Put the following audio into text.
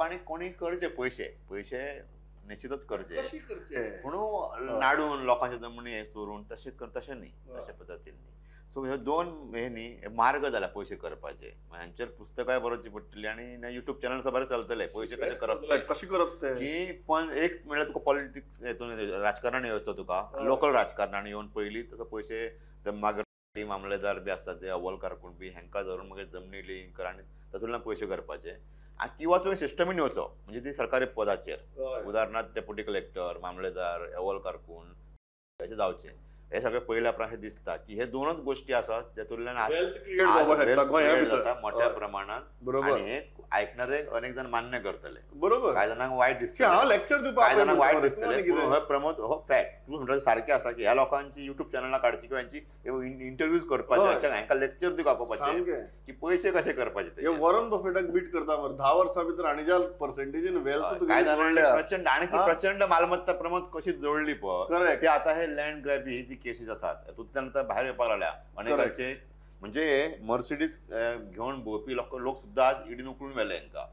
लोकांनी कोणी करचे पैसे पैसे निश्चितच करचे कशी करचे म्हणून नाडून लोकांच्या जमनी हे चोरून तसे नाही तशा पद्धतीने सो हे दोन हे न्ही मार्ग जाला पैसे करपाचे हांचेर पुस्तकाय बरोवची पडटली आणि युट्यूब चॅनल्स बरें चलतले पैसे कशे करप कशी करप ते की पण एक म्हणल्यार तुका पॉलिटिक्स हेतून राजकारण येवचो तुका लोकल राजकारणान येवन पयलीं तसो पैसे मागीर मामलेदार बी आसतात ते अव्वल कारकून बी हांकां धरून मागीर जमनी लिंक कर आनी तातूंतल्यान पयशे करपाचे किंवा तुवें सिस्टमीन येवचो म्हणजे ती सरकारी पदाचेर उदाहरणार्थ डेप्युटी कलेक्टर मामलेदार अव्वल कारकून अशें जावचें हे सगळे पयल्या प्रमाणे दिसता की हे दोनच गोष्टी आसात जेतूंतल्यान मोठ्या प्रमाणात आणि हे ऐकणारे अनेक जण मान्य करतले बरोबर कांय जाणांक वायट दिसता हांव लेक्चर दिवपाक कांय जाणांक वायट दिसतले प्रमोद हो फॅक्ट तूं म्हणटा सारकें आसा की ह्या लोकांची युट्यूब चॅनलां काडची किंवा हांची इंटरव्यूज करपाचे हांकां लेक्चर दिवपाक आपोवपाचे की पैसे कशे करपाचे हे वॉरन बफेटाक बीट करता मरे 10 वर्सां भितर आनी ज्या पर्सेंटेजीन वेल्थ कांय जाणांनी प्रचंड आणि ती प्रचंड मालमत्ता प्रमोद कशी जोडली पळय ते आता हे लँड ग्रॅब ही जी केसीस आसात तातूंतल्यान आतां भायर येवपाक लागल्या अनेकांचे म्हणजे मर्सिडीज घेवन भोंवपी लोक सुद्दां आज इडीन उखलून व्हेले हांकां